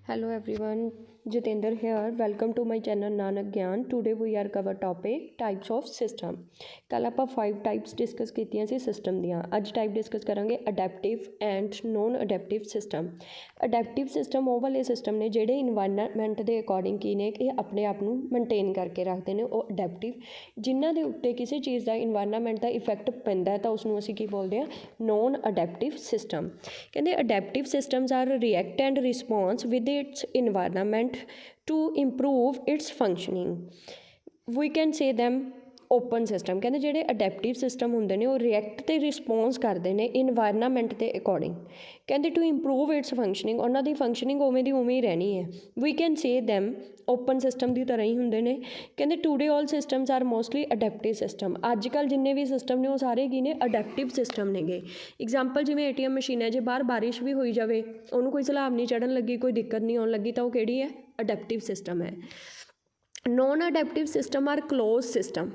Hello everyone, Jitendra here. Welcome to my channel Nanak Gyan. Today we are cover topic types of system. कल ਆਪਾਂ 5 types discuss कीतियां सी system दियां. ਅੱਜ type discuss करांगे adaptive and non adaptive system. Adaptive system ਉਹ ਵਾਲੇ system ने ਜਿਹੜੇ ਇਨਵਾਇਰਨਮੈਂਟ ਦੇ ਅਕੋਰਡਿੰਗ ਕੀ ਨੇ ਇਹ ਆਪਣੇ ਆਪ ਨੂੰ ਮੇਨਟੇਨ ਕਰਕੇ ਰੱਖਦੇ ਨੇ ਉਹ ਅਡੈਪਟਿਵ. ਜਿਨ੍ਹਾਂ ਦੇ ਉੱਤੇ ਕਿਸੇ ਚੀਜ਼ ਦਾ ਇਨਵਾਇਰਨਮੈਂਟ ਦਾ ਇਫੈਕਟ ਪੈਂਦਾ ਤਾਂ ਉਸ ਨੂੰ ਅਸੀਂ ਕੀ ਬੋਲਦੇ ਹਾਂ ਨੋਨ ਅਡੈਪਟਿਵ ਸਿਸਟਮ. ਕਹਿੰਦੇ adaptive systems are react and response with its environment to improve its functioning. We can say them open system. ਕਹਿੰਦੇ ਜਿਹੜੇ ਅਡੈਪਟਿਵ ਸਿਸਟਮ ਹੁੰਦੇ ਨੇ ਉਹ ਰਿਐਕਟ ਅਤੇ ਰਿਸਪੌਂਸ ਕਰਦੇ ਨੇ ਇਨਵਾਇਰਨਮੈਂਟ ਦੇ ਅਕੋਰਡਿੰਗ. ਕਹਿੰਦੇ ਟੂ ਇੰਪਰੂਵ ਇਟਸ ਫੰਕਸ਼ਨਿੰਗ, ਉਹਨਾਂ ਦੀ ਫੰਕਸ਼ਨਿੰਗ ਉਵੇਂ ਦੀ ਉਵੇਂ ਹੀ ਰਹਿਣੀ ਹੈ. We can say them open system ਦੀ ਤਰ੍ਹਾਂ ਹੀ ਹੁੰਦੇ ਨੇ. ਕਹਿੰਦੇ today all systems are mostly adaptive system. ਅੱਜ ਕੱਲ੍ਹ ਜਿੰਨੇ ਵੀ ਸਿਸਟਮ ਨੇ ਉਹ ਸਾਰੇ ਕੀ ਨੇ ਅਡੈਪਟਿਵ ਸਿਸਟਮ ਨੇਗੇ. ਇਗਜ਼ਾਮਪਲ ਜਿਵੇਂ ATM ਮਸ਼ੀਨ ਹੈ, ਜੇ ਬਾਹਰ ਬਾਰਿਸ਼ ਵੀ ਹੋਈ ਜਾਵੇ ਉਹਨੂੰ ਕੋਈ ਸਲਾਬ ਨਹੀਂ ਚੜ੍ਹਨ ਲੱਗੀ, ਕੋਈ ਦਿੱਕਤ ਨਹੀਂ ਆਉਣ ਲੱਗੀ ਤਾਂ ਉਹ ਕਿਹੜੀ ਹੈ ਅਡੈਪਟਿਵ ਸਿਸਟਮ ਹੈ. Non adaptive system are close system.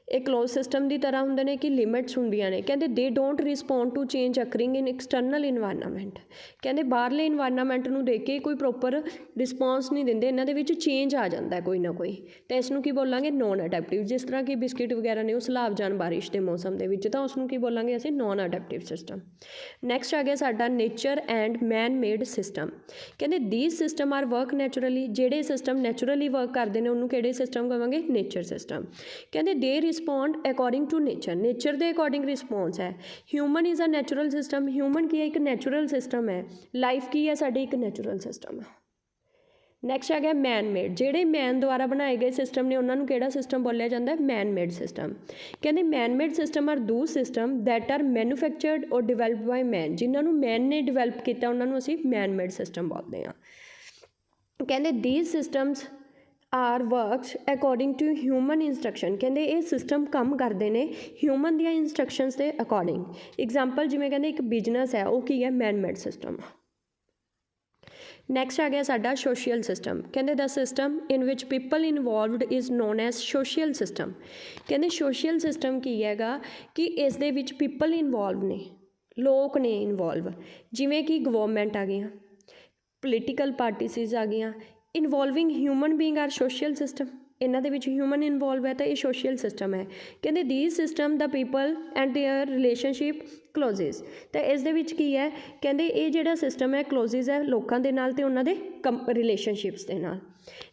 ਇਹ ਕਲੋਜ਼ ਸਿਸਟਮ ਦੀ ਤਰ੍ਹਾਂ ਹੁੰਦੇ ਨੇ ਕਿ ਲਿਮਿਟਸ ਹੁੰਦੀਆਂ ਨੇ. ਕਹਿੰਦੇ they don't respond to change occurring in external environment. ਕਹਿੰਦੇ ਬਾਹਰਲੇ ਇਨਵਾਇਰਨਮੈਂਟ ਨੂੰ ਦੇਖ ਕੇ ਕੋਈ ਪ੍ਰੋਪਰ ਰਿਸਪੌਂਸ ਨਹੀਂ ਦਿੰਦੇ, ਇਹਨਾਂ ਦੇ ਵਿੱਚ ਚੇਂਜ ਆ ਜਾਂਦਾ ਕੋਈ ਨਾ ਕੋਈ, ਤਾਂ ਇਸ ਨੂੰ ਕੀ ਬੋਲਾਂਗੇ ਨੋਨ ਅਡੈਪਟਿਵ. ਜਿਸ ਤਰ੍ਹਾਂ ਕਿ ਬਿਸਕਿਟ ਵਗੈਰਾ ਨੇ ਉਹ ਸਲਾਬ ਜਾਣ ਬਾਰਿਸ਼ ਦੇ ਮੌਸਮ ਦੇ ਵਿੱਚ, ਤਾਂ ਉਸ ਨੂੰ ਕੀ ਬੋਲਾਂਗੇ ਅਸੀਂ ਨੋਨ ਅਡੈਪਟਿਵ ਸਿਸਟਮ. ਨੈਕਸਟ ਆ ਗਿਆ ਸਾਡਾ nature and man made system. ਕਹਿੰਦੇ these system are work naturally. ਜਿਹੜੇ ਸਿਸਟਮ ਨੈਚੁਰਲੀ ਵਰਕ ਕਰਦੇ ਨੇ ਉਹਨੂੰ ਕਿਹੜੇ ਸਿਸਟਮ ਕਹਾਂਗੇ ਨੇਚਰ ਸਿਸਟਮ. ਕਹਿੰਦੇ they respond according to nature. Nature ਦੇ ਅਕੋਰਡਿੰਗ ਰਿਸਪੌਂਸ ਹੈ. Human is a natural system. Human ਕੀ ਹੈ ਇੱਕ ਨੈਚੁਰਲ ਸਿਸਟਮ ਹੈ. ਲਾਈਫ ਕੀ ਹੈ ਸਾਡੀ ਇੱਕ ਨੈਚੁਰਲ ਸਿਸਟਮ ਹੈ. ਨੈਕਸਟ ਆ ਗਿਆ ਮੈਨ ਮੇਡ. ਜਿਹੜੇ ਮੈਨ ਦੁਆਰਾ ਬਣਾਏ ਗਏ ਸਿਸਟਮ ਨੇ ਉਹਨਾਂ ਨੂੰ ਕਿਹੜਾ ਸਿਸਟਮ ਬੋਲਿਆ ਜਾਂਦਾ ਹੈ ਮੈਨ ਮੇਡ ਸਿਸਟਮ. ਕਹਿੰਦੇ ਮੈਨ ਮੇਡ ਸਿਸਟਮ ਆਰ ਦੋ ਸਿਸਟਮ ਦੈਟ ਆਰ ਮੈਨੂਫੈਕਚਰਡ ਔਰ ਡਿਵੈਲਪਡ ਬਾਈ ਮੈਨ. ਜਿਨ੍ਹਾਂ ਨੂੰ ਮੈਨ ਨੇ ਡਿਵੈਲਪ ਕੀਤਾ ਉਹਨਾਂ ਨੂੰ ਅਸੀਂ ਮੈਨ ਮੇਡ ਸਿਸਟਮ ਬੋਲਦੇ ਹਾਂ. ਕਹਿੰਦੇ these systems are works according to human instruction. ਕਹਿੰਦੇ ਇਹ ਸਿਸਟਮ ਕੰਮ ਕਰਦੇ ਨੇ ਹਿਊਮਨ ਦੀਆਂ ਇੰਸਟਰਕਸ਼ਨਸ ਦੇ ਅਕੋਰਡਿੰਗ. ਇਗਜ਼ਾਮਪਲ ਜਿਵੇਂ ਕਹਿੰਦੇ ਇੱਕ ਬਿਜ਼ਨਸ ਹੈ ਉਹ ਕੀ ਹੈ ਮੈਨ ਮੇਡ ਸਿਸਟਮ. ਨੈਕਸਟ ਆ ਗਿਆ ਸਾਡਾ ਸੋਸ਼ਲ ਸਿਸਟਮ. ਕਹਿੰਦੇ the system in which people involved is known as social system. ਕਹਿੰਦੇ ਸੋਸ਼ਲ ਸਿਸਟਮ ਕੀ ਹੈਗਾ ਕਿ ਇਸ ਦੇ ਵਿੱਚ ਪੀਪਲ ਇਨਵੋਲਵ ਨੇ, ਲੋਕ ਨੇ ਇਨਵੋਲਵ. ਜਿਵੇਂ ਕਿ ਗਵਰਨਮੈਂਟ ਆ ਗਈਆਂ, ਪੋਲੀਟੀਕਲ ਪਾਰਟੀਸਿਸ ਆ ਗਈਆਂ. Involving human being are social system. ਇਹਨਾਂ ਦੇ ਵਿੱਚ ਹਿਊਮਨ ਇਨਵੋਲਵ ਹੈ ਤਾਂ ਇਹ ਸੋਸ਼ਲ ਸਿਸਟਮ ਹੈ. ਕਹਿੰਦੇ these system the people and their relationship closes. ਤਾਂ ਇਸ ਦੇ ਵਿੱਚ ਕੀ ਹੈ ਕਹਿੰਦੇ ਇਹ ਜਿਹੜਾ ਸਿਸਟਮ ਹੈ ਕਲੋਜ਼ਿਸ ਹੈ ਲੋਕਾਂ ਦੇ ਨਾਲ ਅਤੇ ਉਹਨਾਂ ਦੇ ਰਿਲੇਸ਼ਨਸ਼ਿਪਸ ਦੇ ਨਾਲ.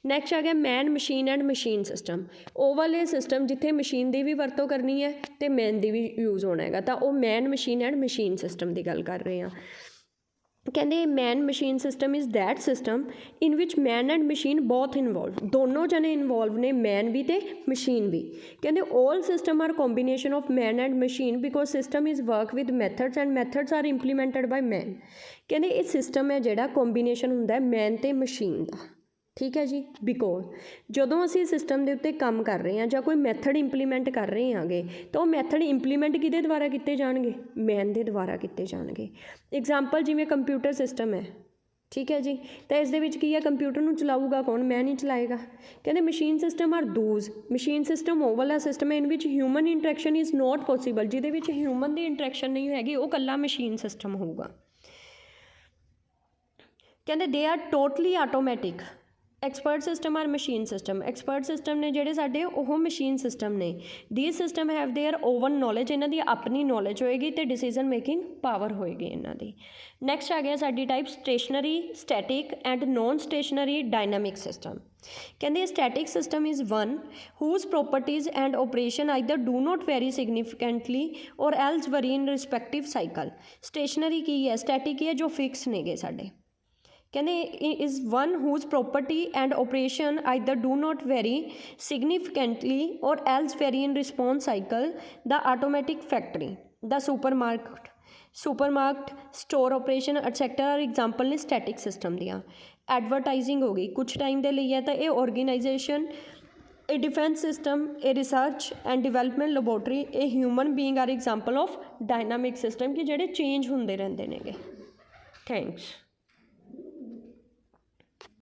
ਨੈਕਸਟ ਆ ਗਿਆ ਮੈਨ ਮਸ਼ੀਨ ਐਂਡ ਮਸ਼ੀਨ ਸਿਸਟਮ. ਉਹ ਵਾਲੇ ਸਿਸਟਮ ਜਿੱਥੇ ਮਸ਼ੀਨ ਦੀ ਵੀ ਵਰਤੋਂ ਕਰਨੀ ਹੈ ਅਤੇ ਮੈਨ ਦੀ ਵੀ ਯੂਜ਼ ਹੋਣਾ ਹੈਗਾ, ਤਾਂ ਉਹ man machine and machine system ਦੀ ਗੱਲ ਕਰ ਰਹੇ ਹਾਂ. ਕਹਿੰਦੇ man machine system is that system in which man and machine both involve. ਦੋਨੋਂ ਜਣੇ ਇਨਵੋਲਵ ਨੇ, ਮੈਨ ਵੀ ਅਤੇ ਮਸ਼ੀਨ ਵੀ. ਕਹਿੰਦੇ all system are combination of man and machine because system is work with methods and methods are implemented by man. ਕਹਿੰਦੇ ਇਹ system ਹੈ ਜਿਹੜਾ ਕੰਬੀਨੇਸ਼ਨ ਹੁੰਦਾ ਮੈਨ ਅਤੇ ਮਸ਼ੀਨ ਦਾ. ਠੀਕ ਹੈ ਜੀ. ਬਿਕੋਜ਼ ਜਦੋਂ ਅਸੀਂ ਸਿਸਟਮ ਦੇ ਉੱਤੇ ਕੰਮ ਕਰ ਰਹੇ ਹਾਂ ਜਾਂ ਕੋਈ ਮੈਥਡ ਇੰਪਲੀਮੈਂਟ ਕਰ ਰਹੇ ਹਾਂਗੇ ਤਾਂ ਉਹ ਮੈਥਡ ਇੰਪਲੀਮੈਂਟ ਕਿਹਦੇ ਦੁਆਰਾ ਕੀਤੇ ਜਾਣਗੇ ਮੈਨ ਦੇ ਦੁਆਰਾ ਕੀਤੇ ਜਾਣਗੇ. ਇਗਜ਼ਾਮਪਲ ਜਿਵੇਂ ਕੰਪਿਊਟਰ ਸਿਸਟਮ ਹੈ, ਠੀਕ ਹੈ ਜੀ, ਤਾਂ ਇਸ ਦੇ ਵਿੱਚ ਕੀ ਹੈ ਕੰਪਿਊਟਰ ਨੂੰ ਚਲਾਊਗਾ ਕੌਣ ਮੈਨ ਹੀ ਚਲਾਏਗਾ. ਕਹਿੰਦੇ machine system are those. Machine system ਉਹ ਵਾਲਾ ਸਿਸਟਮ ਹੈ in which human interaction is not possible. ਜਿਹਦੇ ਵਿੱਚ ਹਿਊਮਨ ਦੀ ਇੰਟਰੈਕਸ਼ਨ ਨਹੀਂ ਹੈਗੀ ਉਹ ਇਕੱਲਾ ਮਸ਼ੀਨ ਸਿਸਟਮ ਹੋਊਗਾ. ਕਹਿੰਦੇ they are totally automatic. Expert system are machine system. Expert system ਨੇ ਜਿਹੜੇ ਸਾਡੇ ਉਹ ਮਸ਼ੀਨ ਸਿਸਟਮ ਨੇ. These system have their own knowledge. ਇਹਨਾਂ ਦੀ ਆਪਣੀ ਨੌਲੇਜ ਹੋਏਗੀ ਅਤੇ ਡਿਸੀਜ਼ਨ ਮੇਕਿੰਗ ਪਾਵਰ ਹੋਏਗੀ ਇਹਨਾਂ ਦੀ. ਨੈਕਸਟ ਆ ਗਿਆ ਸਾਡੀ type stationary, static and non stationary dynamic system. ਕਹਿੰਦੇ static system is one whose properties and operation either do not vary significantly or else vary in respective cycle. Stationary ਕੀ ਹੈ static ਕੀ ਹੈ ਜੋ ਫਿਕਸ ਨੇਗੇ ਸਾਡੇ. ਕਹਿੰਦੇ is one whose property and operation either do not vary significantly or else vary in response cycle. The automatic factory, the supermarket store operation etcetera are example ਨੇ static system ਦੀਆਂ. Advertising ਹੋ ਗਈ ਕੁਛ time ਦੇ ਲਈ ਹੈ ਤਾਂ ਇਹ ਔਰਗੇਨਾਈਜੇਸ਼ਨ, ਇਹ ਡਿਫੈਂਸ ਸਿਸਟਮ, ਇਹ ਰਿਸਰਚ ਐਂਡ ਡਿਵੈਲਪਮੈਂਟ ਲੈਬੋਰਟਰੀ, ਇਹ human being are example of dynamic system ਕਿ ਜਿਹੜੇ ਚੇਂਜ ਹੁੰਦੇ ਰਹਿੰਦੇ ਨੇਗੇ. ਥੈਂਕਸ.